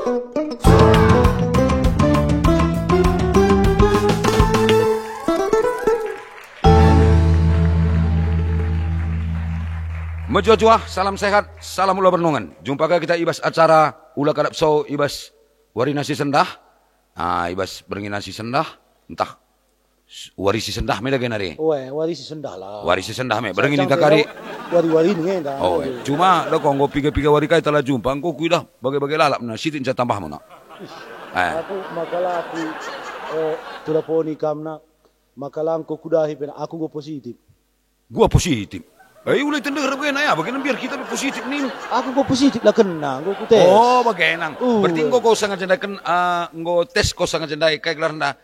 Mejua-jua, salam sehat, salam ulah bernungan. Jumpa kita ibas acara ulah kadap show ibas wari nasi sendah. Ibas beringin nasi sendah, entah warisi sendah me lagi nari. Warisi sendah lah. Warisi sendah me, beringin kita kari. Wari ni dah. Cuma dah kau piga kita telah jumpa, kau kuidah bagai lalap na, sitin saya tambah mana. Aku makalah aku teleponi kamna, makalah aku kudahi pena, aku go positif. Gua positif. Ulai tender bagaimana ya? Bagaimana biar kita positif nih? Aku kok positif lah kena, aku tes. Oh, bagaimana? Berarti kau sangat cendakan, kau tes kau sangat cendai kayak gelarna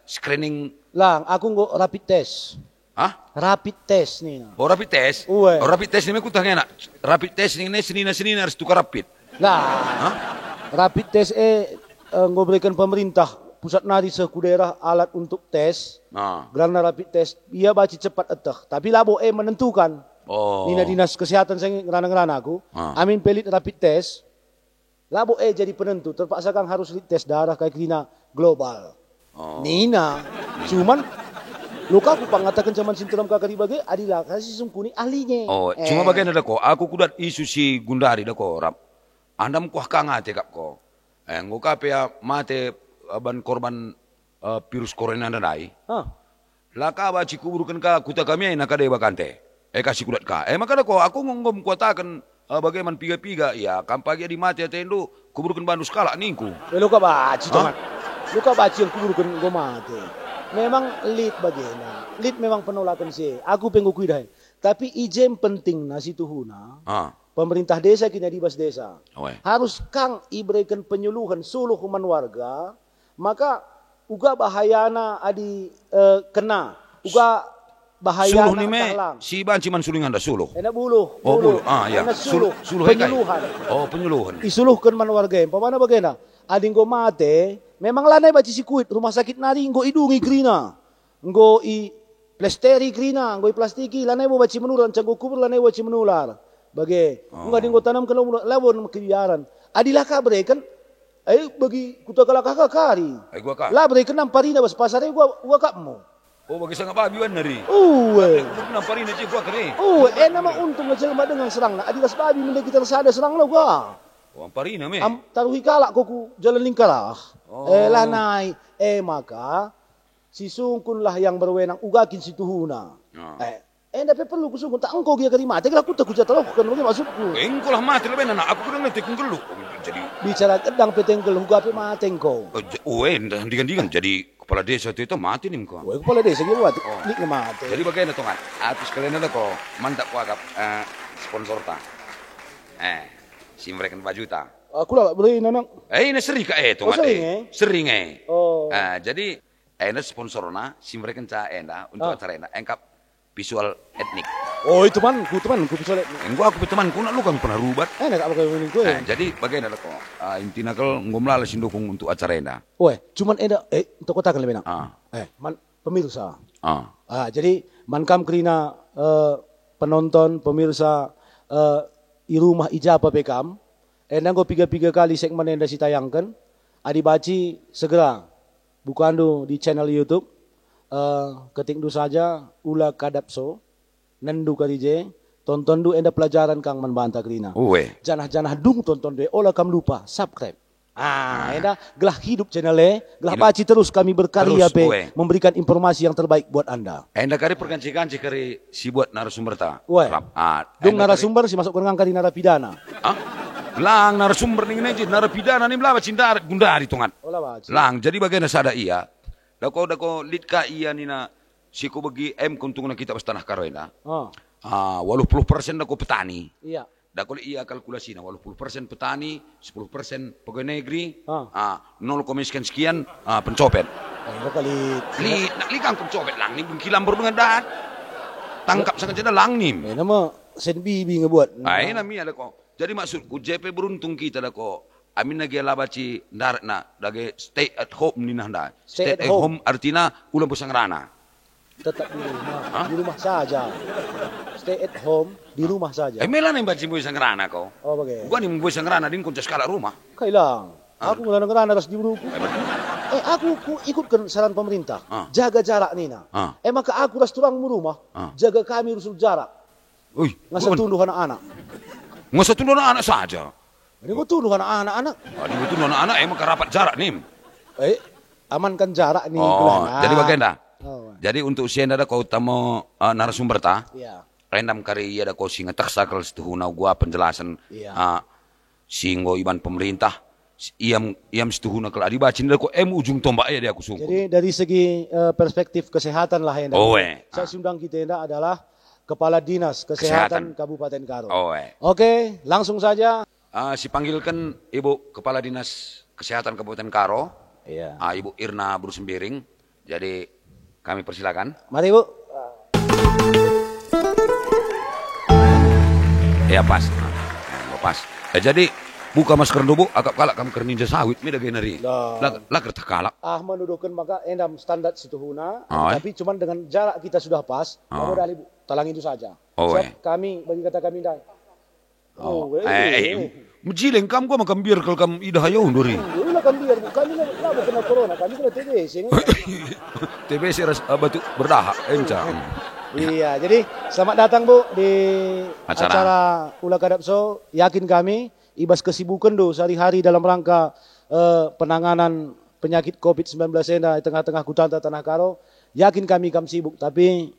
screening. Lang, aku kau rapid test. Hah? Rapid test nih. Oh, rapid test? Oh, rapid test ini aku tanya nak. Rapid test ini sini harus tukar rapid. Lah, rapid test kau berikan pemerintah. Pusat nari seku daerah alat untuk tes. Gelarna rapid test. Ia baca cepat etah. Tapi labo menentukan. Nina dinas kesehatan saya ngerana-ngerana aku. Amin pelit rapid test. Labo jadi penentu. Terpaksa kan harus tes darah kayak kena global. Nina. Cuman luka aku pangatakan zaman sinteram kakari bagai adilah kasih sungkuni ahlinya. Cuma bagian ada kok. Aku kudat isu si Gundari dah kok. Anda kuah kangate kap kok. Ngok kape ya mate aban korban virus corona nadai. Laka baci kuburukan ka kuta kami ay nakade bakante. Kasih kudat ka. Maka ko aku ngom kuatakan bagaimana piga-piga ya kampagi di mati atendo kuburukan bandu skala ningku. Luka baci teman. Luka baci yang kuburukan go mati. Memang lead bagaimana. Lead memang penolakan sih. Aku penggukui dah. Tapi ijem penting nasi tuhuna. Pemerintah desa kini di bas desa. Harus kang iberikan penyuluhan suluh kuman warga. Maka uga bahayana adi kena uga bahayana suluh ni me si ban ciman sulingan dah suluh enak buluh ya suluh penyuluhan penyuluhan isuluhkan man warga pamana bagena adi ngo mate memang lanai baci sikuit rumah sakit nari ngo idungi krina ngo i plasteri krina ngo i plastiki lanai bo baci menular canggo kubur lanai baci menular bage ngo adi ngo tanam kalau lawon kebiaran adilah kabre kan bagi kuta kalakah kari. Gua kak. Lah beri kenam parina bas pasare gua kapmu. Bagi sangat babi wan nari. Kenam parina je gua kere. Nama untung ngejel dengan serang na. Adilas babi mende kita sada serang lo gua. Parina me. Taruhi kalak ku jalan lingkarah. Lanai. Maka si sungkun lah yang berwenang ugakin si tuhuna. Tapi perlu kusungkun tak engkau dia kali mati. Aku tak kucat terlalu kan bagaimana maksudku. Engkau lah mati lebih nana. Aku kurang nanti kunggeluk. Jadi bicara kedang petengkel hukum mati engkau. Digan jadi kepala desa itu mati nih engkau. Kepala desa dia mati. Nik mati. Jadi bagaimana tuh kan? Atus kalian ada kok mantap kuagap sponsor ta. Si mereka bajuta. Aku lah beli nanang. Ini sering ka tuh kan? Sering jadi sponsorna si mereka ca untuk acara engkap visual etnik. Itu temanku visual etnik. Aku temanku nak lu kan pernah rubat. Nak apa kau ini gue? Jadi bagaimana kok? Intinya kalau ngomlah lah sindukung untuk acara ini. Cuman untuk kota kan lebih nak. Man pemirsa. Jadi mankam kerina penonton pemirsa di rumah ijabah bekam. Gue piga kali segmen yang dah si tayangkan. Adi baci segera bukan di channel YouTube. Ketik du saja ula kadapso nendu karije tonton du enda pelajaran kang membantah krina janah dung tonton de olah kam lupa subscribe enda gelah hidup channelnya gelah baci terus kami berkarya memberikan informasi yang terbaik buat anda enda kari perkanci-kanci kari si buat narasumber ta dung narasumber si masuk kurang kari narapidana lang narasumber nih narapidana nih belaba cinta Gundari tungan lang jadi bagaimana sada iya Dako lit ka iya nina siku bagi kuntung na kita pas tanah karoena. 80% dako petani. Iya. Dako iya kalkulasi na 80% petani, 10% pegawai negeri, 0, sekian pencopet. Likang pencopet lang nih bengkilam dengan dat. Tangkap sangat jeda lang nih. Nama sen bibi ngebuat. Nami ada kok. Jadi maksudku JP beruntung kita dako. Amin lagi labaci darat na lagi stay at home ni nanda. Stay at home artinya ulang pusang rana. Tetap di rumah saja. stay at home di rumah saja. Melan yang baca buisa ngerana kau. Oh bagaimana? Gua nih buisa ngerana din kunci skala rumah. Kailang. Aku ngerana ras di grupo. Aku ikutkan saran pemerintah. Jaga jarak Nina. Maka aku ras turang mu rumah. Jaga kami rusul jarak. Uy, ngasa tunduh anak-anak. Ngasa tunduh anak-anak saja. Ini gua tunduh anak-anak. Ini tunduh anak-anak emang kerapat jarak nih. Amankan jarak nih. Jadi bagaimana? Jadi untuk sienda ada kau tamu narasumber ta? Iya. Rendam kari iya ada kau singa taksa kalau setuhuna gua penjelasan singgo iban pemerintah. Iam setuhuna kalau adibacin ada kau ujung tombak ya dia aku sungguh. Jadi dari segi perspektif kesehatan lah yang saya undang kita adalah Kepala Dinas Kesehatan Kabupaten Karo. Oke, langsung saja. Si panggilkan Ibu Kepala Dinas Kesehatan Kabupaten Karo. Iya. Ibu Irna Brusembiring. Jadi kami persilakan. Mari Bu. Ya pas. Pas. Jadi buka masker dulu Bu. Agak kalak kamu kerninja sawit. Mida generi. Lah kerta kalak. Menuduhkan maka endam standar situhuna. Tapi cuman dengan jarak kita sudah pas. Kamu dari Bu. Talang itu saja. Kami bagi kata kami dah. Mejileng kamu gua makan biar kalau kamu idah ayo unduri. Makan biar kami lah kena corona, kami kena TBC. TBC batu berdahak encang. Iya, jadi selamat datang Bu di acara Ula Kadapso. Yakin kami ibas kesibukan do sehari-hari dalam rangka penanganan penyakit COVID-19 di tengah-tengah kutanta Tanah Karo. Yakin kami sibuk, tapi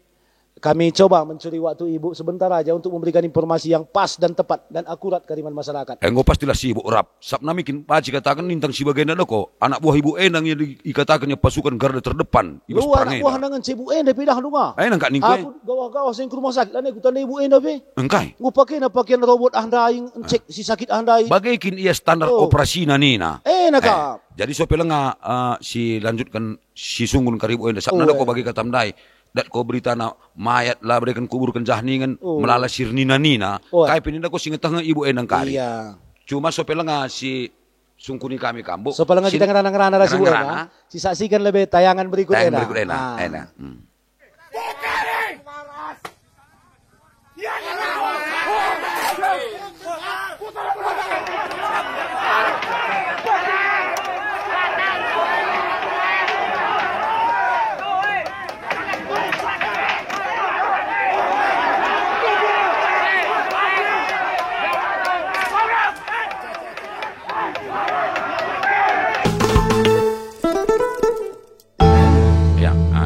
kami coba mencuri waktu Ibu sebentar aja untuk memberikan informasi yang pas dan tepat dan akurat ke masyarakat. Engkau pastilah sibuk rap. Sabna mikin paci katakan nintang si bagian ada kok. Anak buah Ibu Endang yang dikatakannya pasukan garda terdepan. Lu anak buah nangan si Ibu Endang pindah rumah. Nang kak ningkue. Aku gawa-gawa sing ke rumah sakit. Lain ikutan Ibu Endang be. Engkai. Ngu pakaian robot andai cek si sakit andai. Bagaikin ia standar operasi nina. Nakap. Jadi sopel nga si lanjutkan si sunggun karibu Endang. Sabna ada kok bagi katamdai. Dat ko berita na mayat lah berikan kuburkan jahningan melala sirnina nina. Kaya pininda ko singetang Ibu Endang kari. Iya. Cuma sopel nga si sungkuni kami kambu. Sopel nga kita ngerana-ngerana si Ibu Endang. Si saksikan lebih tayangan berikut Endang. Tayangan berikut Endang.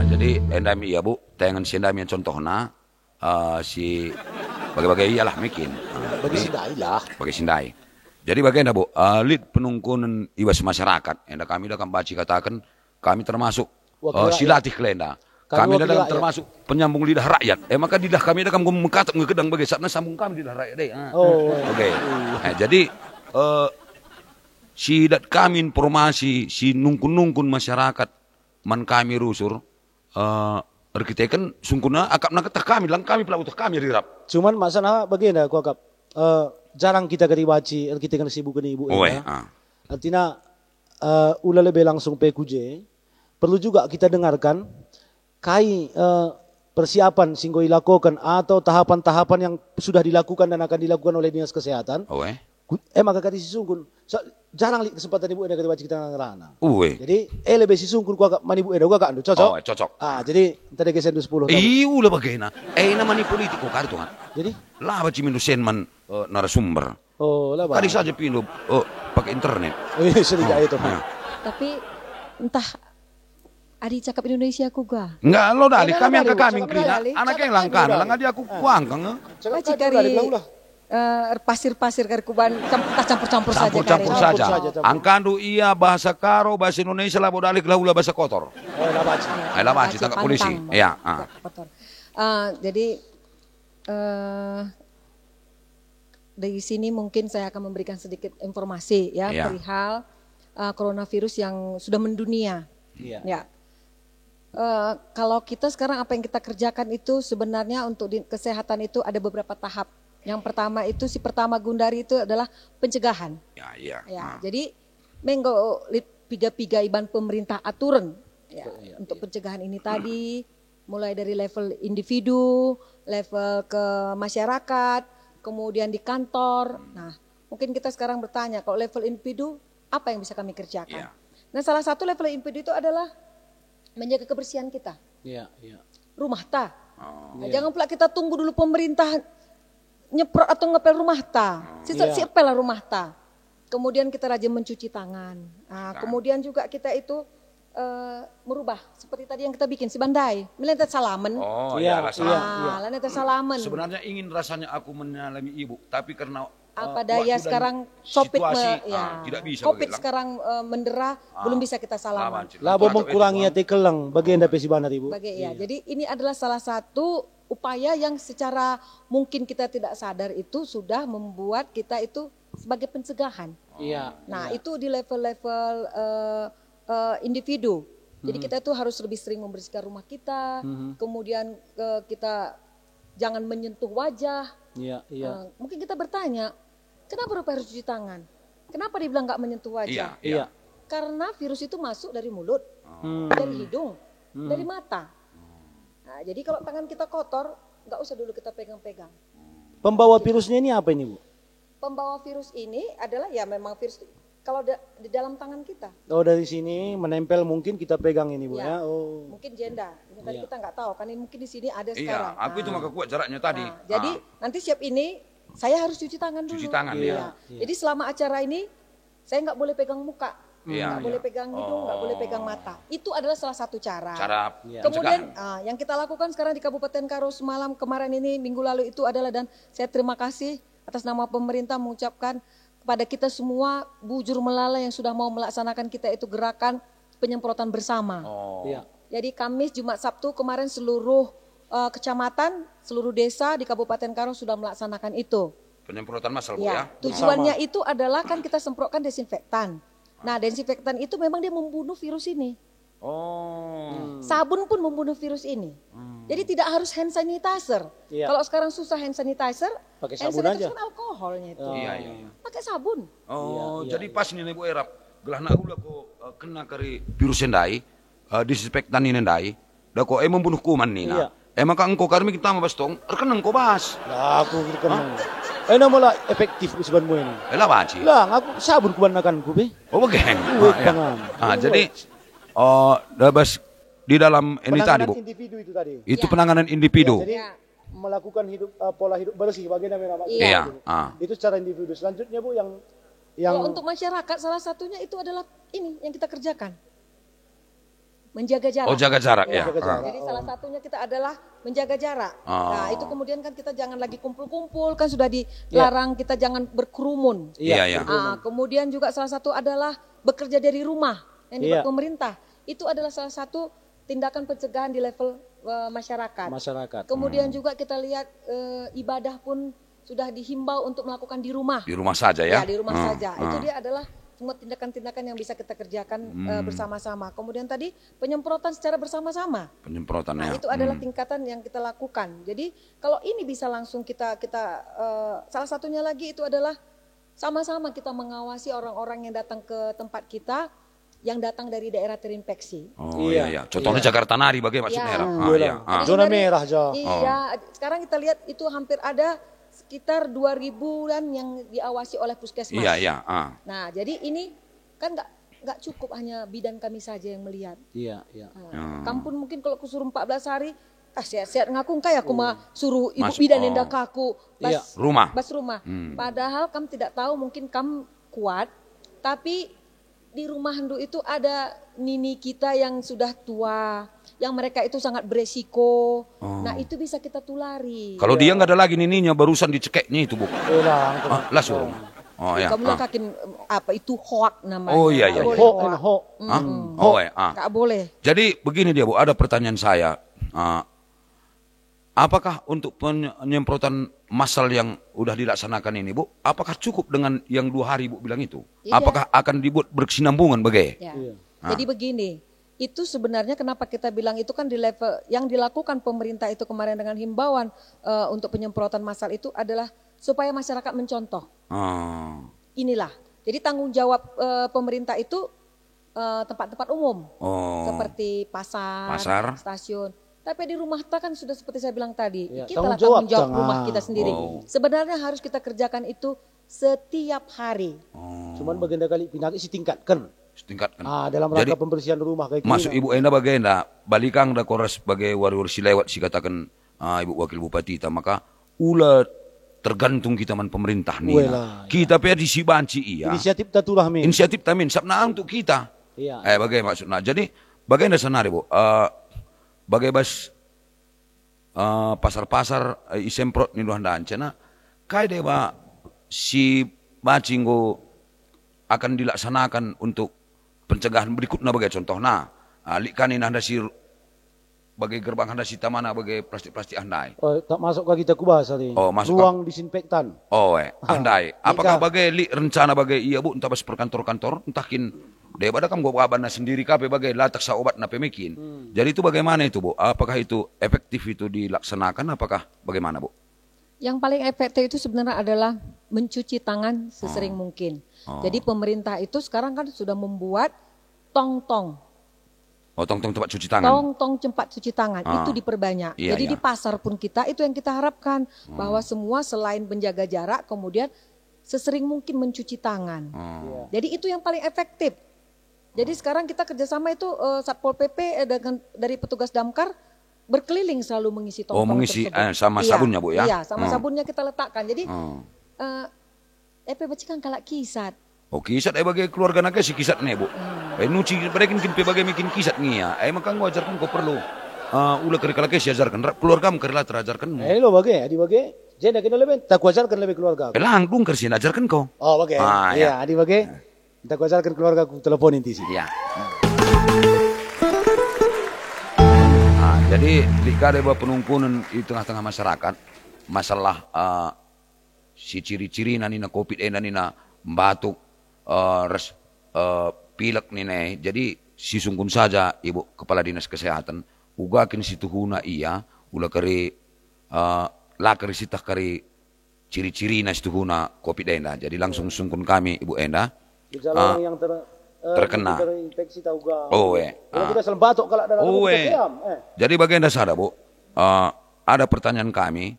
Jadi endami ya Bu, tayangan si endami yang contohnya si bagai-bagai iyalah mikin. Bagi sindai lah. Bagi sindai. Jadi bagaimana Bu, lead penungkunan iwas masyarakat. Enda kami dah baci katakan kami termasuk silatih kelenda. Kami dah termasuk penyambung lidah rakyat. Maka lidah kami dah kamu mengkatak ngegedang bagai sabna sambung kami lidah rakyat deh. Oke. Jadi si dat kami informasi si nungkun-nungkun masyarakat man kami rusur. Kita kan sungkuna akap nak kami lang kami pelaut kami rirap. Cuman masalah bagaimana aku akap jarang kita keribaci kita kan sibuk ni Ibu. Artinya ulah lebih langsung PQJ perlu juga kita dengarkan kai persiapan singgo dilakukan atau tahapan-tahapan yang sudah dilakukan dan akan dilakukan oleh Dinas Kesehatan. Maka kati sisungkun jarang li kesempatan Ibu Endang kati kita ngerana. Jadi lebih sisungkun ku agak mani Ibu Endang agak anu cocok. Cocok. Jadi tadi kesen 10. Ulah bagaimana? Namanya politiko kartu kan. Jadi lah baca mindu sen man narasumber. Lah. Kali saja pindu pakai internet. Sedikit itu. Tapi entah Adi cakap Indonesia aku ga? Enggak, lo dali kami angka kami klina. Anaknya yang langkana, lang adi aku kuangkang. Cakap pasir-pasir kari kuban campur-campur saja. Campur-campur saja. Angkandu iya bahasa Karo, bahasa Indonesia lah bodalik lah ulah bahasa kotor. Labaci tangkap polisi. Iya. Jadi dari sini mungkin saya akan memberikan sedikit informasi ya perihal coronavirus yang sudah mendunia. Ya. Kalau kita sekarang apa yang kita kerjakan itu sebenarnya untuk kesehatan itu ada beberapa tahap. Yang pertama itu pertama Gundari itu adalah pencegahan. Jadi menggo piga-piga iban pemerintah aturan untuk pencegahan ini tadi mulai dari level individu, level ke masyarakat, kemudian di kantor. Nah, mungkin kita sekarang bertanya, kalau level individu, apa yang bisa kami kerjakan? Nah, salah satu level individu itu adalah menjaga kebersihan kita. Rumah ta. Nah, jangan pula kita tunggu dulu pemerintah nyeprot atau ngepel rumah ta. Siapel lah rumah ta. Kemudian kita rajin mencuci tangan. Nah, kemudian juga kita itu merubah seperti tadi yang kita bikin si bandai, melentet salaman. Melentet salaman. Sebenarnya ingin rasanya aku menyalami ibu, tapi karena apa daya sekarang COVID tidak bisa COVID sekarang mendera, belum bisa kita salaman. Labo mengurangi keleng bagian dari si bandar ibu. Jadi ini adalah salah satu upaya yang secara mungkin kita tidak sadar itu sudah membuat kita itu sebagai pencegahan. Nah itu di level-level individu. Jadi kita tuh harus lebih sering membersihkan rumah kita, kemudian kita jangan menyentuh wajah. Mungkin kita bertanya, kenapa harus cuci tangan? Kenapa dibilang nggak menyentuh wajah? Karena virus itu masuk dari mulut, dari hidung, dari mata. Nah, jadi kalau tangan kita kotor, nggak usah dulu kita pegang-pegang. Pembawa virusnya ini apa ini Bu? Pembawa virus ini adalah ya memang virus kalau di dalam tangan kita. Oh dari sini menempel mungkin kita pegang ini Bu ya. Mungkin jenda. Ini tadi kita nggak tahu kan ini mungkin di sini ada sekarang. Aku itu maka kuat jaraknya tadi. Jadi nanti siap ini saya harus cuci tangan dulu. Cuci tangan Jadi selama acara ini saya nggak boleh pegang muka. Nggak boleh pegang hidung, nggak boleh pegang mata. Itu adalah salah satu cara. Kemudian yang kita lakukan sekarang di Kabupaten Karo semalam kemarin ini minggu lalu itu adalah, dan saya terima kasih atas nama pemerintah mengucapkan kepada kita semua bujur melala yang sudah mau melaksanakan kita itu gerakan penyemprotan bersama. Jadi Kamis, Jumat, Sabtu kemarin seluruh kecamatan, seluruh desa di Kabupaten Karo sudah melaksanakan itu. Penyemprotan massal Bu ya. Tujuannya itu adalah kan kita semprotkan desinfektan. Nah desinfektan itu memang dia membunuh virus ini. Sabun pun membunuh virus ini. Jadi tidak harus hand sanitizer. Kalau sekarang susah hand sanitizer, pakai sabun aja. Kan alkoholnya itu. Pakai sabun. Jadi pas ini Bu Erap, gelah nak ulah ko kena kari virus endai, disinfektan ini endai, dah ko membunuh kuman nih nah. Maka engkau kami kita mau bastong, rekenang ko bahas. Lah aku rekenang. Malah efektif sebenarnya ini. Lah baci. Lah aku sabun kubanakan ku be. Begeng. Jadi dabas di dalam ini tadi Bu. Individu itu tadi. Itu penanganan individu. Jadi melakukan pola hidup bersih bagaimana namanya. Itu secara individu. Selanjutnya Bu yang kalau untuk masyarakat salah satunya itu adalah ini yang kita kerjakan. Menjaga jarak. Jaga jarak ya. Jadi salah satunya kita adalah menjaga jarak. Nah, itu kemudian kan kita jangan lagi kumpul-kumpul, kan sudah dilarang, kita jangan berkerumun. Kemudian juga salah satu adalah bekerja dari rumah yang dibuat pemerintah. Itu adalah salah satu tindakan pencegahan di level masyarakat. Kemudian juga kita lihat ibadah pun sudah dihimbau untuk melakukan di rumah. Di rumah saja ya. Di rumah saja. Itu dia adalah semua tindakan-tindakan yang bisa kita kerjakan bersama-sama. Kemudian tadi penyemprotan secara bersama-sama. Nah, itu adalah tingkatan yang kita lakukan. Jadi kalau ini bisa langsung kita salah satunya lagi itu adalah sama-sama kita mengawasi orang-orang yang datang ke tempat kita yang datang dari daerah terinfeksi. Contohnya Jakarta Nari bagaimana zona merah aja. Sekarang kita lihat itu hampir ada sekitar 2.000-an yang diawasi oleh puskesmas. Nah, jadi ini kan nggak cukup hanya bidan kami saja yang melihat. Kampung mungkin kalau aku suruh 14 hari, sehat-sehat ngaku kayak aku mah suruh ibu bidan yang dak aku bas rumah. Padahal kamu tidak tahu mungkin kamu kuat, tapi di rumah Handu itu ada nini kita yang sudah tua, yang mereka itu sangat beresiko. Nah itu bisa kita tulari. Kalau dia nggak ada lagi nininya, barusan dicekeknya itu Bu. Lah suruh. Kamu lakakin apa itu hoak namanya. Nggak boleh. Jadi begini dia Bu, ada pertanyaan saya. Apakah untuk penyemprotan massal yang udah dilaksanakan ini Bu, apakah cukup dengan yang 2 hari Bu bilang itu? Apakah akan dibuat berkesinambungan bagaimana? Jadi begini, itu sebenarnya kenapa kita bilang itu kan di level yang dilakukan pemerintah itu kemarin dengan himbauan untuk penyemprotan massal itu adalah supaya masyarakat mencontoh. Inilah, jadi tanggung jawab pemerintah itu tempat-tempat umum seperti pasar, stasiun. Tapi di rumah kita kan sudah seperti saya bilang tadi, Ya, kita lah tanggung jawab rumah kita sendiri. Sebenarnya harus kita kerjakan itu setiap hari. Cuman bagian kali pindah setingkatkan. Setingkatkan. Dalam rangka pembersihan rumah kayak masuk Ibu Enda bagaimana? Balikang da koras sebagai warrior si lewat si katakan Ibu Wakil Bupati ta, maka ula tergantung kita man pemerintah nih. Kita pe di si banci iya. Inisiatif tatulah min. Inisiatif tamin sabna untuk kita. Iya. Bagaimana maksudnya? Jadi bagaimana senari Bu? Bagaimana pasar-pasar isemprot ni luhan dan cina kai dewa si bacinggo akan dilaksanakan untuk pencegahan berikutnya bagai contoh likan ini anda si bagai gerbang anda si tamana bagai plastik-plastik andai. Tak masuk ke kita kubah tadi. Ruang disinfektan. Andai. Apakah bagai rencana bagai iya Bu entah bas perkantor-kantor entakin daripada kamu gua abana sendiri kape bagai latak sa obat na pemekin. Jadi itu bagaimana itu Bu? Apakah itu efektif itu dilaksanakan? Apakah bagaimana Bu? Yang paling efektif itu sebenarnya adalah mencuci tangan sesering mungkin. Jadi pemerintah itu sekarang kan sudah membuat tong-tong. Tong-tong tempat cuci tangan. Tong-tong tempat cuci tangan itu diperbanyak. Iya, Jadi iya. di pasar pun kita itu yang kita harapkan bahwa semua selain menjaga jarak kemudian sesering mungkin mencuci tangan. Jadi itu yang paling efektif. Jadi sekarang kita kerjasama itu Satpol PP dari petugas damkar berkeliling selalu mengisi tong-tong mengisi tersebut. sama sabunnya Bu ya? Iya, sama sabunnya kita letakkan. Jadi bacikan kalak kisat. Kisat bagai keluarga naknya si kisat nih Bu. Nuci mereka kin bagai bikin kisat nih ya. Maka gua ajarkan kau perlu ulah kerikala si ajarkan keluarga mu kerila terajarkan. Lo bagai, adi bagai. Jadi kita lebih tak ajarkan lebih keluarga. Pelang dong kersi ajarkan kau. Bagai. Iya, adi bagai. Tak ajarkan keluarga ku telepon inti sih. Iya. Jadi jika ada penungkunan di tengah-tengah masyarakat masalah si ciri-ciri nanina COVID nanina batuk pilek nih. Jadi si sungkun saja Ibu Kepala Dinas Kesehatan ugakin si tuhuna iya ula kari lakari sitah kari ciri-ciri na si tuhuna COVID ena. Jadi langsung sungkun kami Ibu Enda yang terkena. Terinfeksi tahu ga. Kita selalu batuk kalau dalam Jadi bagian dasar Bu, ada pertanyaan kami.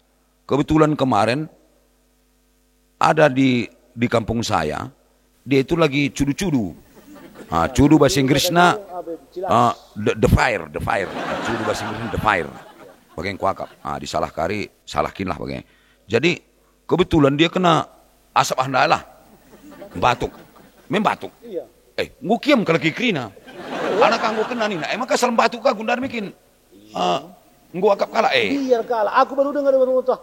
Kebetulan kemarin ada di kampung saya, dia itu lagi cudu-cudu. Cudu bahasa Inggrisnya the fire. Cudu bahasa Inggrisnya the fire. Bagian kuakap. Disalah kari, salahkin lah bagian. Jadi kebetulan dia kena asap handalah, batuk, membatuk. Iya. Ngukiam kalau kikrina. Anak anggo kena nih, emang kasar batuk kah gundar bikin. Nggo akap kala Biar kala, aku baru dengar tuh.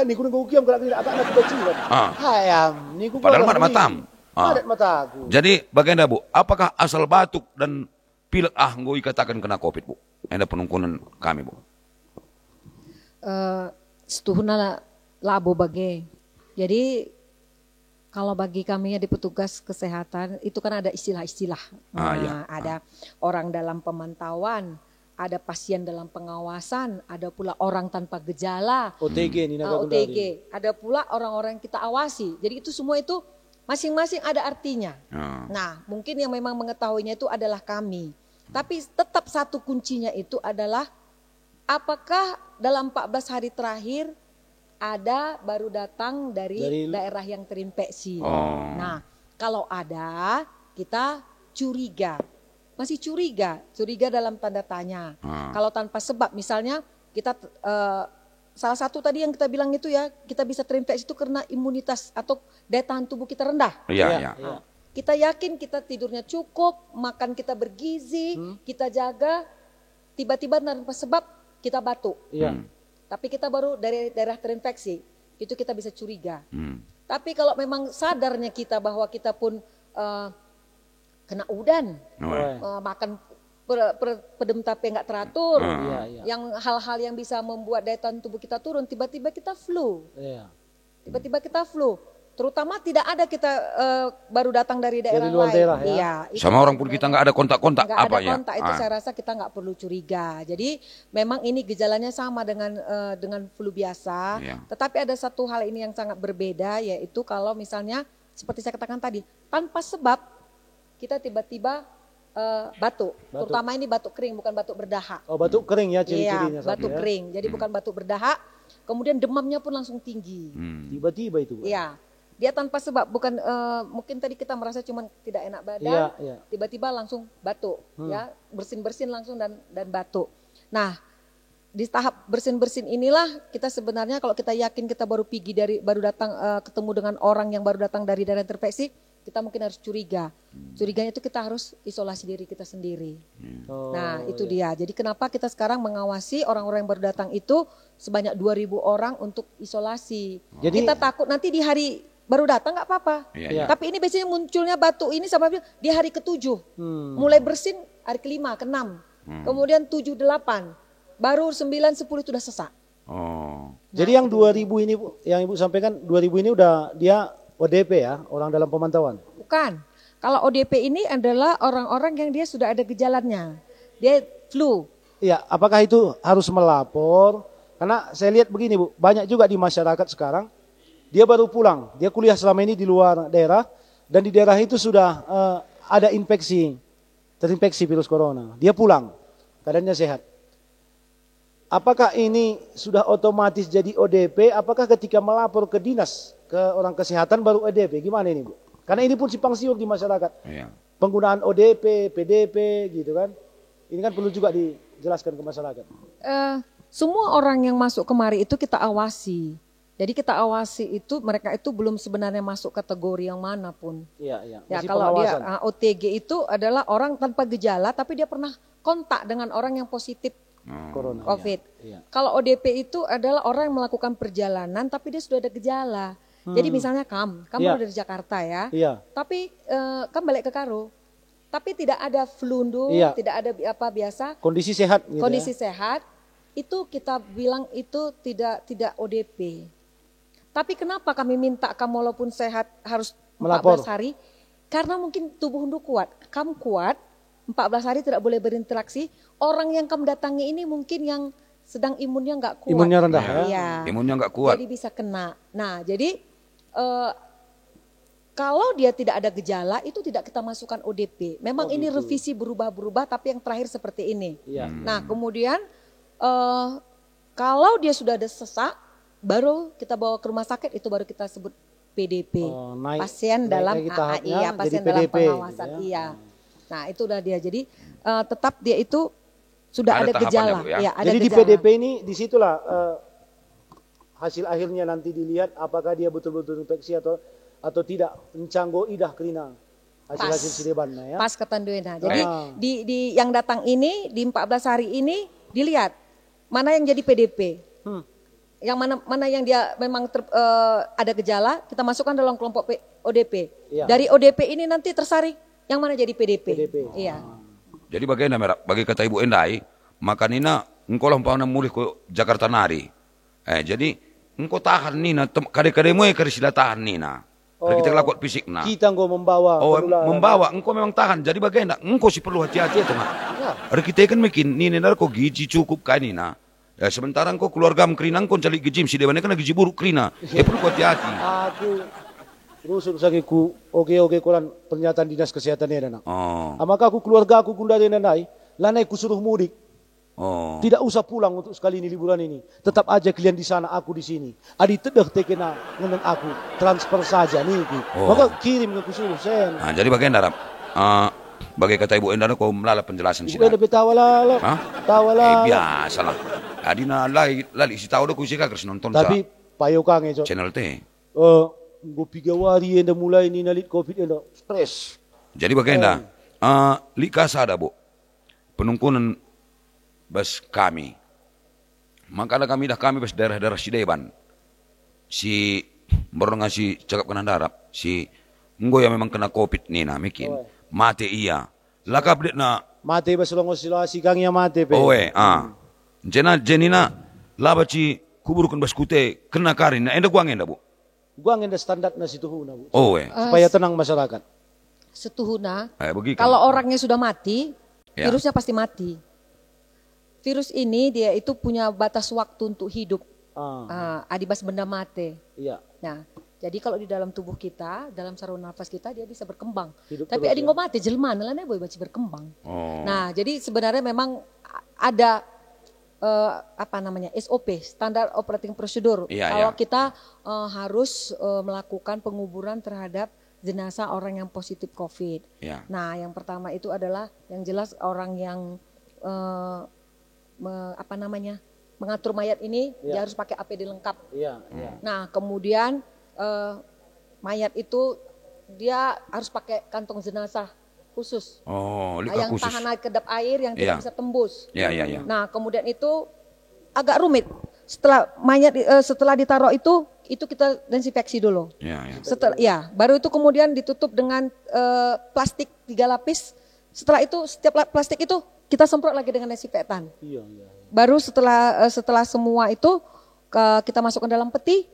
Ni kuning ngukiam kalau tidak anak kecilan. Hayam, ni ku padahal mat matam. Adat mataku. Jadi bagaimana Bu? Apakah asal batuk dan pilek nggo ikatakan kena COVID Bu? Ada penungkunan kami Bu. Setuhuna labo bagai. Jadi kalau bagi kami di petugas kesehatan itu kan ada istilah-istilah. Ada orang dalam pemantauan, ada pasien dalam pengawasan, ada pula orang tanpa gejala. OTG. Ada pula orang-orang yang kita awasi. Jadi itu semua itu masing-masing ada artinya. Nah, mungkin yang memang mengetahuinya itu adalah kami. Tapi tetap satu kuncinya itu adalah apakah dalam 14 hari terakhir ada baru datang dari daerah yang terinfeksi. Nah, kalau ada kita curiga. Masih curiga dalam tanda tanya. Kalau tanpa sebab misalnya kita salah satu tadi yang kita bilang itu ya, kita bisa terinfeksi itu karena imunitas atau daya tahan tubuh kita rendah. Iya. Kita yakin kita tidurnya cukup, makan kita bergizi, kita jaga, tiba-tiba tanpa sebab kita batuk. Tapi kita baru dari daerah terinfeksi, itu kita bisa curiga. Tapi kalau memang sadarnya kita bahwa kita pun kena udan, makan pedem tapi nggak teratur, yang hal-hal yang bisa membuat daya tahan tubuh kita turun, tiba-tiba kita flu. Terutama tidak ada kita baru datang dari daerah luar lain. daerah, Sama orang pun kita nggak ada kontak-kontak nggak ada kontak, itu saya rasa kita nggak perlu curiga. Jadi memang ini gejalanya sama dengan flu biasa, tetapi ada satu hal ini yang sangat berbeda, yaitu kalau misalnya seperti saya katakan tadi, tanpa sebab kita tiba-tiba batuk. Terutama ini batuk kering, bukan batuk berdahak. Oh, batuk kering ya ciri-cirinya. Iya, batuk kering. Jadi bukan batuk berdahak. Kemudian demamnya pun langsung tinggi. Tiba-tiba itu. Iya. Dia tanpa sebab, bukan mungkin tadi kita merasa cuman tidak enak badan, tiba-tiba langsung batuk, ya bersin-bersin langsung dan batuk. Nah, di tahap bersin-bersin inilah kita sebenarnya kalau kita yakin kita baru datang ketemu dengan orang yang baru datang dari daerah terinfeksi, kita mungkin harus curiga. Curiganya itu kita harus isolasi diri kita sendiri. Nah, itu dia. Jadi kenapa kita sekarang mengawasi orang-orang yang baru datang itu sebanyak 2.000 orang untuk isolasi. Jadi kita takut nanti di hari baru datang nggak apa-apa. Tapi ini biasanya munculnya batuk ini sampai di hari ke-7. Mulai bersin hari ke-5, ke-6. Kemudian 7, 8. Baru 9, 10 itu udah sesak. Jadi yang 2.000 ini Bu, yang Ibu sampaikan 2.000 ini udah dia ODP ya, orang dalam pemantauan? Bukan. Kalau ODP ini adalah orang-orang yang dia sudah ada gejalanya. Dia flu. Iya, apakah itu harus melapor? Karena saya lihat begini Bu, banyak juga di masyarakat sekarang, dia baru pulang, dia kuliah selama ini di luar daerah, dan di daerah itu sudah ada terinfeksi virus corona. Dia pulang, keadaannya sehat. Apakah ini sudah otomatis jadi ODP? Apakah ketika melapor ke dinas, ke orang kesehatan baru ODP? Gimana ini Bu? Karena ini pun simpang siur di masyarakat. Penggunaan ODP, PDP gitu kan. Ini kan perlu juga dijelaskan ke masyarakat. Semua orang yang masuk kemari itu kita awasi. Jadi kita awasi itu mereka itu belum sebenarnya masuk kategori yang manapun. Iya. Ya kalau pengawasan. Dia OTG itu adalah orang tanpa gejala tapi dia pernah kontak dengan orang yang positif Corona, COVID. Kalau ODP itu adalah orang yang melakukan perjalanan tapi dia sudah ada gejala. Jadi misalnya kamu dari Jakarta ya. Tapi kamu balik ke Karo. Tapi tidak ada flu, tidak ada apa biasa. Kondisi sehat. Gitu kondisi sehat itu kita bilang itu tidak ODP. Tapi kenapa kami minta kamu walaupun sehat harus 14 hari? Karena mungkin tubuh Hundu kuat. Kamu kuat, 14 hari tidak boleh berinteraksi. Orang yang kamu datangi ini mungkin yang sedang imunnya nggak kuat. Imunnya rendah ya. Imunnya nggak kuat. Jadi bisa kena. Nah jadi kalau dia tidak ada gejala itu tidak kita masukkan ODP. Memang ini revisi berubah-berubah tapi yang terakhir seperti ini. Nah kemudian kalau dia sudah ada sesak, baru kita bawa ke rumah sakit, itu baru kita sebut PDP. Pasien dalam pasien dalam pengawasan. Gitu ya. Nah itu udah dia. Jadi tetap dia itu sudah ada gejala. Ya, ada jadi gejala. Di PDP ini disitulah hasil akhirnya nanti dilihat apakah dia betul-betul infeksi atau tidak. Encanggo idah krina. Hasil sidebannya ya. Pas ketanduena. Jadi di yang datang ini di 14 hari ini dilihat mana yang jadi PDP. Yang mana yang dia memang ada gejala, kita masukkan dalam kelompok ODP. Dari ODP ini nanti tersaring yang mana jadi PDP. Iya. Jadi bagaimana bagi kata Ibu Endai, makanina engkau lampau mulih ke Jakarta nari. Jadi engkau tahan nina, kade-kademu sila tahan nina. Kita lakukan fisik na. Kita engkau membawa. Membawa, engkau memang tahan. Jadi bagaimana? Engkau sih perlu hati-hati itu nak. Kita kan makin nina kau gizi cukup kan nina. Ya sementara engkau keluarga mengkrinang kau cari gijim si dewan kan gizi buruk krina. Perlu hati-hati. Aku rusuk sakiku oke koran pernyataan dinas kesehatan ini nak. Maka aku keluarga aku kundari nanai, lanai ku suruh mudik. Tidak usah pulang untuk sekali ini liburan ini. Tetap aja kalian di sana, aku di sini. Adi tedah tekena ngeneng aku transfer saja nih. Maka kirim ke suruh sen. Nah, jadi bagaimana bagi kata Ibu Endana kau melalui penjelasan sih. Ibu Endana tawala. Biasa lah. Adina lali si tahu dah ku sih kagak nonton. Tapi payo kange channel teh. Gue 3 hari enda mulai ini nalit COVID enda stres. Jadi bagaimana? Lika sada Bu. Penungkunan bas kami. Makanya kami bas daerah-daerah Sideban. Si baru ngasih cakap kena darap. Si enggo yang memang kena COVID nih nah mikin. Mati iya. Lakap na. Mati bas longosilasi kang ya mati pe. Jenina labaci kuburkan bas kute kena karin. Enda guang enda Bu. Guang enda standar na situhuna Bu. Supaya tenang masyarakat. Situhuna. Kalau orangnya sudah mati, virusnya pasti mati. Virus ini dia itu punya batas waktu untuk hidup. Adibas benda mati. Iya. Nah, Jadi kalau di dalam tubuh kita, dalam saluran nafas kita dia bisa berkembang. Hidup Tapi terus, ada nggak mati jelma, nilainya boleh berkembang. Oh. Nah, jadi sebenarnya memang ada apa namanya SOP, standar operating procedure. Iya, kalau iya. kita harus melakukan penguburan terhadap jenazah orang yang positif COVID. Iya. Nah, yang pertama itu adalah yang jelas orang yang apa namanya mengatur mayat ini dia harus pakai APD lengkap. Iya, iya. Nah, kemudian mayat itu dia harus pakai kantong jenazah khusus. Oh, Nah, luka yang khusus. tahan kedap air yang tidak Iya. bisa tembus. Iya, iya, iya. Nah, kemudian itu agak rumit. Setelah mayat setelah ditaruh itu kita desinfeksi dulu. Iya, iya. Baru itu kemudian ditutup dengan plastik 3 lapis. Setelah itu setiap plastik itu kita semprot lagi dengan desinfektan. Iya, iya. Baru setelah semua itu kita masukkan dalam peti.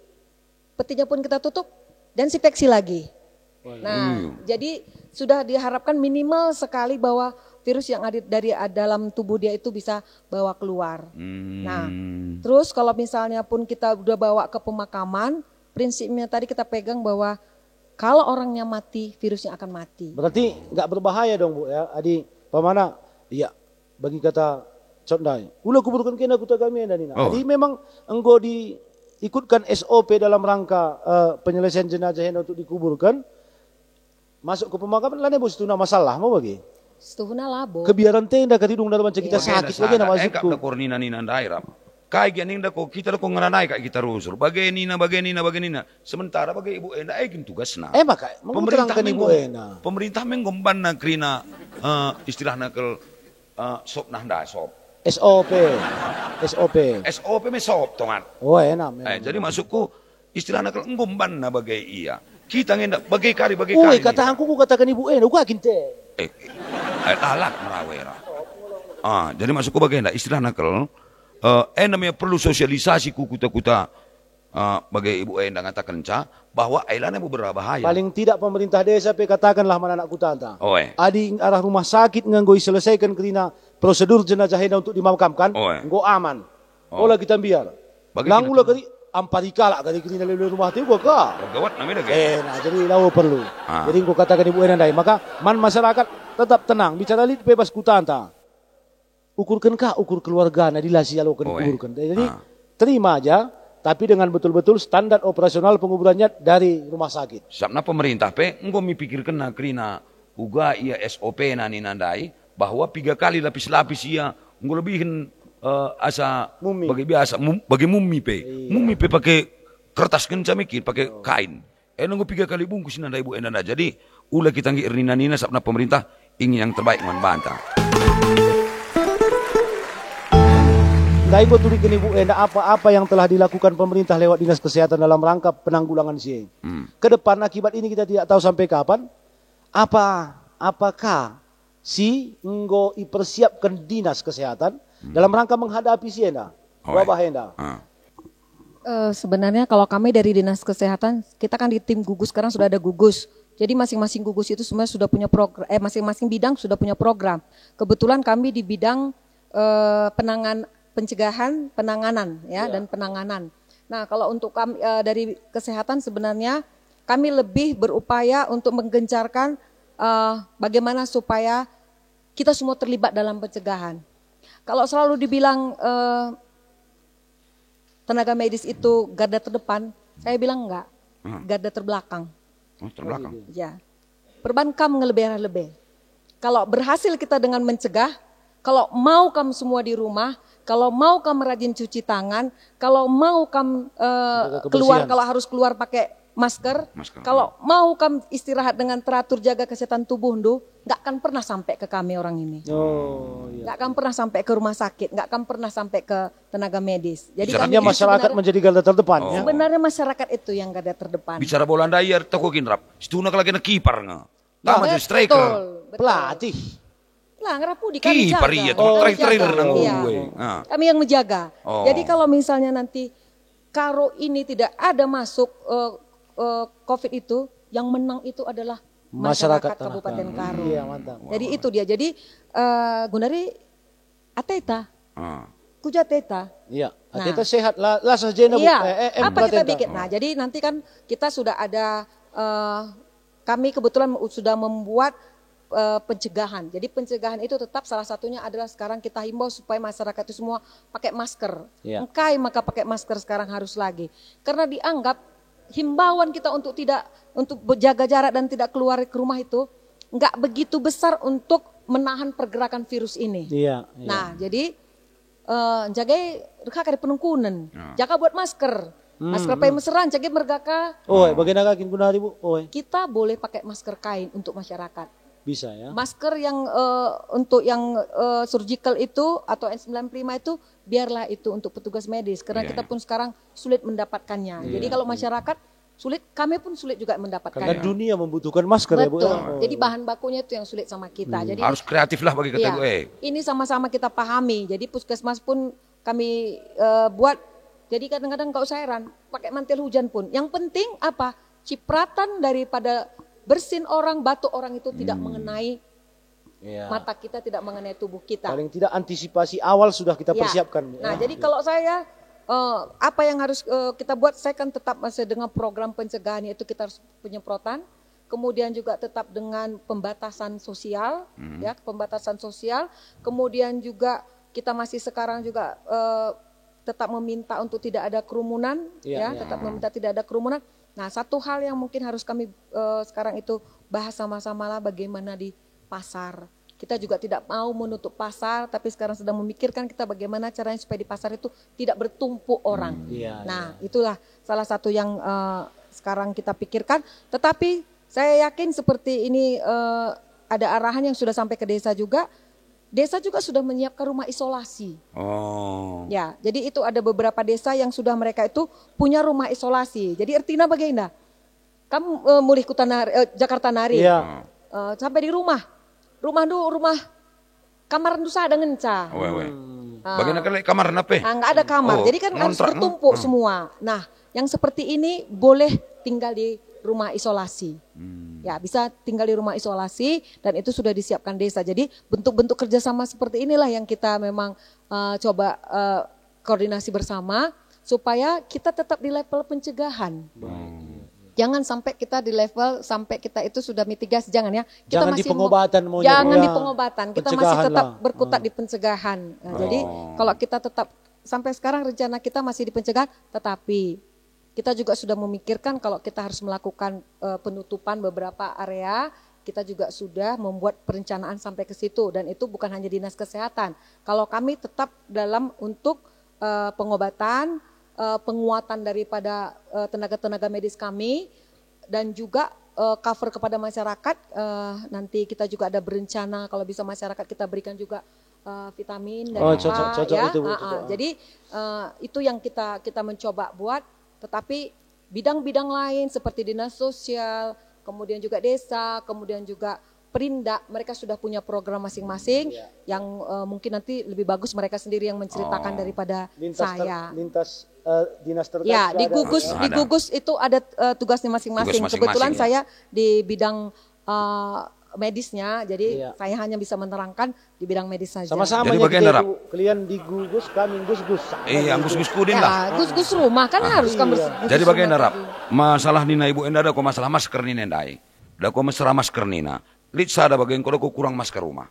Petinya pun kita tutup, desinfeksi lagi. Nah, jadi sudah diharapkan minimal sekali bahwa virus yang ada dari dalam tubuh dia itu bisa bawa keluar. Nah, terus kalau misalnya pun kita udah bawa ke pemakaman, prinsipnya tadi kita pegang bahwa kalau orangnya mati, virusnya akan mati. Berarti nggak berbahaya dong Bu ya. Adi, pamana? Iya, bagi kata Condai. Ula kuburkan kena kuta kami dan ini. Jadi memang engkau diikutkan SOP dalam rangka penyelesaian jenazah yang untuk dikuburkan. Masuk ke pemakaman lain bos tuna masalah mau bagi. Setuhuna labo. Kebiaran tenda ketidung dalam macam kita sakit lagi nama masukku. Engkau kornina nina daerah. Kayak gini ndak kita kok ngeranai kayak kita rusur. Bagenina. Sementara bagi ibu enda aikin tugasna. Maka menguterangkan ibu ena. Pemerintah menggomban na krina istilahna ke sop nahda sop. SOP. SOP me sop tongan. Oh enak. Jadi masukku istilahna ke menggomban na bagai iya. Kita ngendak bagai kari. Katahanku ku katakan ibu ena, ku kinte. Alat merawera. Jadi masukku bagai ndak istilahna ke namanya perlu sosialisasi kuta bagai ibu enda ngatakan bahwa ailana berbahaya. Paling tidak pemerintah desa katakanlah mana anak kutanta. Adi arah rumah sakit nganggoi selesaikan kerina prosedur jenazah enda untuk dimakamkan, nggo aman. Olah kita biar. Langula kari amparikala kari kerina lele rumah tu gua ka. Gawat namanya nah jadi lawo perlu. Jadi nggo katakan ibu enda dai, maka masyarakat tetap tenang, bicara lit bebas kutanta. Ukurkan ukur keluarga na dilasi alo kan ukurkan. Jadi terima aja. Tapi dengan betul-betul standar operasional penguburannya dari rumah sakit. Sabna pemerintah engkau mipikirkan na krina uga ia SOP na ninandai bahwa 3 kali lapis-lapis ia engkau lebihin asa mumi. Bagi biasa bagi mumi mumi pakai kertas kenca mikir pakai kain. Engkau 3 kali bungkus nanda ibu nanda. Jadi ulah kita ngir nina sabna pemerintah ingin yang terbaik membantah. Dai buat tulikan ibu enda apa yang telah dilakukan pemerintah lewat dinas kesehatan dalam rangka penanggulangan sih. Kedepan akibat ini kita tidak tahu sampai kapan. Apakah si enggo dipersiapkan dinas kesehatan dalam rangka menghadapi si enda wabah enda. Sebenarnya kalau kami dari dinas kesehatan kita kan di tim gugus sekarang sudah ada gugus. Jadi masing-masing gugus itu sebenarnya sudah punya program. Masing-masing bidang sudah punya program. Kebetulan kami di bidang pencegahan, penanganan dan penanganan. Nah, kalau untuk kami dari kesehatan sebenarnya kami lebih berupaya untuk menggencarkan bagaimana supaya kita semua terlibat dalam pencegahan. Kalau selalu dibilang tenaga medis itu garda terdepan, saya bilang enggak, garda terbelakang. Terbelakang? Ya, perbankam ngelebih-lebih. Kalau berhasil kita dengan mencegah, kalau mau kamu semua di rumah, kalau mau kamu rajin cuci tangan, kalau mau kamu keluar, kalau harus keluar pakai masker. Kalau mau kamu istirahat dengan teratur jaga kesehatan tubuh, nggak akan pernah sampai ke kami orang ini. Nggak akan pernah sampai ke rumah sakit, nggak akan pernah sampai ke tenaga medis. Jadi kami masyarakat menjadi garda terdepan. Sebenarnya masyarakat itu yang garda terdepan. Bicara bola dayar, takukin rap. Situna lagi na kiper nga. Tama jadi striker. Pelatih. Lah ngerapu di kami jaga. Trainer nang Kami yang menjaga. Jadi kalau misalnya nanti Karo ini tidak ada masuk COVID itu, yang menang itu adalah masyarakat Kabupaten Karo. Iya, mantap. Jadi itu dia. Jadi Gunari Ateta. kuja teta. Iya, Nah. teta sehat lah saja na. Iya, apa kita bikin? Nah, jadi nanti kan kita sudah ada, kami kebetulan sudah membuat pencegahan. Jadi pencegahan itu tetap salah satunya adalah sekarang kita himbau supaya masyarakat itu semua pakai masker. Iya. Engkai maka pakai masker sekarang harus lagi. Karena dianggap himbauan kita untuk berjaga jarak dan tidak keluar ke rumah itu nggak begitu besar untuk menahan pergerakan virus ini. Iya. Nah, jadi jaga kari penungkunan, jaga buat masker. Masker pay meseran, jaga mergaka. Bagaimana kakin kunari Bu? Kita boleh pakai masker kain untuk masyarakat. Bisa ya. Masker yang untuk yang surgical itu atau N95 itu biarlah itu untuk petugas medis karena kita pun sekarang sulit mendapatkannya. Jadi kalau masyarakat sulit, kami pun sulit juga mendapatkannya. Karena dunia membutuhkan masker. Betul. Ya Bu. Jadi bahan bakunya itu yang sulit sama kita. Jadi harus kreatif lah bagi kita Bu. Ini sama-sama kita pahami. Jadi puskesmas pun kami buat. Jadi kadang-kadang nggak usah heran pakai mantel hujan pun. Yang penting apa? Cipratan daripada bersin orang, batuk orang itu tidak mengenai mata kita, tidak mengenai tubuh kita. Paling tidak antisipasi awal sudah kita persiapkan. Nah, jadi kalau saya apa yang harus kita buat, saya kan tetap masih dengan program pencegahan, yaitu kita harus penyemprotan, kemudian juga tetap dengan pembatasan sosial, ya pembatasan sosial, kemudian juga kita masih sekarang juga tetap meminta untuk tidak ada kerumunan, tetap meminta tidak ada kerumunan. Nah, satu hal yang mungkin harus kami sekarang itu bahas sama-sama lah bagaimana di pasar. Kita juga tidak mau menutup pasar, tapi sekarang sedang memikirkan kita bagaimana caranya supaya di pasar itu tidak bertumpuk orang. Nah, itulah salah satu yang sekarang kita pikirkan. Tetapi saya yakin seperti ini ada arahan yang sudah sampai ke desa juga. Desa juga sudah menyiapkan rumah isolasi. Ya, jadi itu ada beberapa desa yang sudah mereka itu punya rumah isolasi. Jadi artinya bagaimana? Kamu mulih ke Jakarta Nari, sampai di rumah kamar nusa ada ngenca. Bagaimana kalau kamar nape? Nggak ada kamar, jadi kan harus bertumpuk semua. Nah, yang seperti ini boleh tinggal di rumah isolasi. Ya, bisa tinggal di rumah isolasi dan itu sudah disiapkan desa. Jadi bentuk-bentuk kerjasama seperti inilah yang kita memang coba koordinasi bersama supaya kita tetap di level pencegahan. Jangan sampai kita di level sampai kita itu sudah mitigasi, jangan ya. Kita jangan masih di pengobatan jangan di pengobatan. Kita masih tetap berkutat di pencegahan. Nah, jadi kalau kita tetap sampai sekarang rencana kita masih di pencegahan, tetapi kita juga sudah memikirkan kalau kita harus melakukan penutupan beberapa area, kita juga sudah membuat perencanaan sampai ke situ dan itu bukan hanya dinas kesehatan. Kalau kami tetap dalam untuk pengobatan, penguatan daripada tenaga-tenaga medis kami dan juga cover kepada masyarakat. Nanti kita juga ada berencana kalau bisa masyarakat kita berikan juga vitamin dan cocok ya. itu, Jadi itu yang kita mencoba buat. Tetapi bidang-bidang lain seperti dinas sosial, kemudian juga desa, kemudian juga Perindak, mereka sudah punya program masing-masing yang mungkin nanti lebih bagus mereka sendiri yang menceritakan daripada saya. Lintas dinas terkait. Ya, di gugus itu ada tugasnya masing-masing. Kebetulan saya di bidang medisnya, jadi saya hanya bisa menerangkan di bidang medis saja. Sama-sama jadi ya kalian di gugus, kami gus-gus. Iya, gus-gus kudin lah. Gus-gus rumah kan harus kan bersih. Jadi bagaimana Rap? Masalah nina ibu enda ada ko masalah masker nina endai. Da ko mesra masker nina. Lit sada bagian ko kurang masker rumah.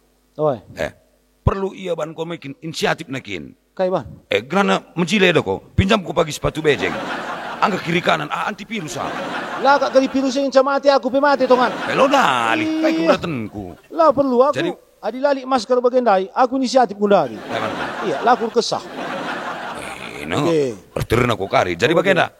Perlu ia ban ko mekin inisiatif nakin. Kai ban. Grana mencile da ko. Pinjam ko pagi sepatu bejeng. Angga kiri kanan antivirus ah. Lah kak kali virus yang mati aku mati tongan. Lo dali, kai kudatenku. Lah perlu aku. Jadi adilali masker bagian dai, aku inisiatif gundari. Iya, lah aku kesah. No, berterima aku kari. Jadi bagaimana?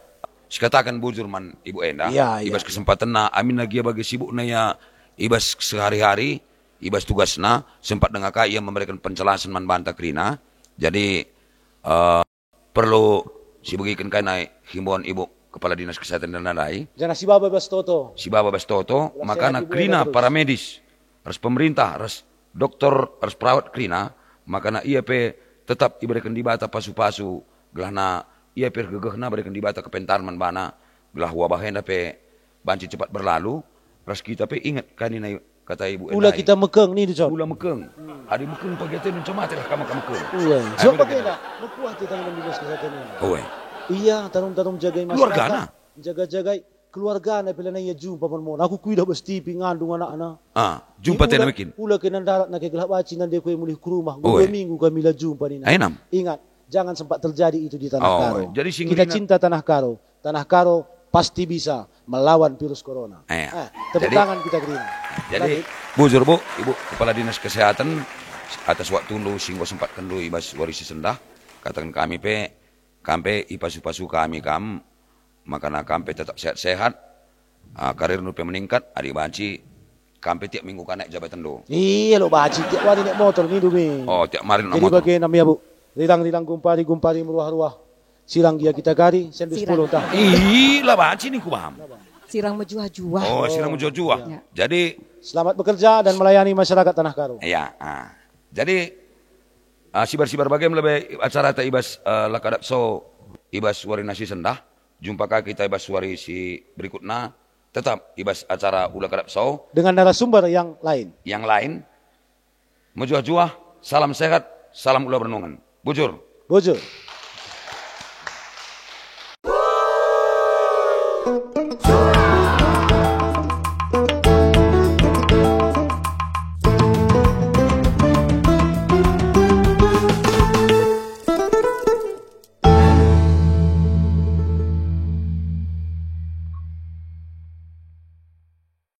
Sikatakan bujur man ibu enda. Ibas kesempatan na, amin lagi bagi sibuk na ya. Ibas sehari-hari, ibas tugas na, sempat dengar ia memberikan penjelasan man banta krina. Jadi perlu si bagikan kanai himbauan ibu kepala dinas kesehatan dan nadai. Jangan si Baba Bastoto. Si Baba Bastoto, makana krina para medis, harus pemerintah, harus dokter, harus perawat krina, makana ia pe tetap diberikan dibata pasu-pasu, gelahna ia pe gegehna berikan dibata kepentarman bana, gelah wabah henda pe banci cepat berlalu, ras kita pe ingat kanina kata ibu Ula kita mekeng ni tu, ula mekeng. Adi mekeng pagi tu cuma telah kamu mekeng. Sebab bagaimana? Mekuah kita dengan dinas kesehatan ini. Iya, tarung-tarung jagai masyarakat. Keluarga na. Jaga-jagai keluarga na pila na iya jumpa man mo. Aku kuida besti pingandung anak na. Jumpa tena makin. Ula kenan darat na kegelap baci nan dia kuy mulih ke rumah. 2 minggu kami la jumpa ni. Ainam. Ingat, jangan sempat terjadi itu di Tanah Karo. Jadi kita cinta Tanah Karo. Tanah Karo pasti bisa melawan virus corona. Tepuk tangan kita Gerina. Jadi, bujur Bu, Ibu Kepala Dinas Kesehatan atas waktu lu singgo sempatkan lu ibas warisi sendah, katakan kami kampe ipasu-pasu kami makana kampe tetap sehat-sehat, karir nu meningkat, adik baci kampe tiap minggu kan naik jabatan lu. Iya lo baci tiap hari naik motor ni dumi. Tiap hari naik motor. Jadi bagaimana namanya Bu, rilang gumpari meruah-ruah. Sirang dia kita kari, sendu 10 tahun. Iya baci ni ku paham. Sirang menjuah-juah. Sirang menjuah-juah. Ya. Jadi selamat bekerja dan melayani masyarakat Tanah Karo. Iya. Jadi sibar-sibar bagaimana lebih acara ta ibas lakadap so ibas wari nasi sendah. Jumpa kita ibas wari si berikutnya tetap ibas acara ulah kadap so dengan narasumber yang lain. Yang lain. Menjuah-juah, salam sehat, salam ulah renungan. Bujur.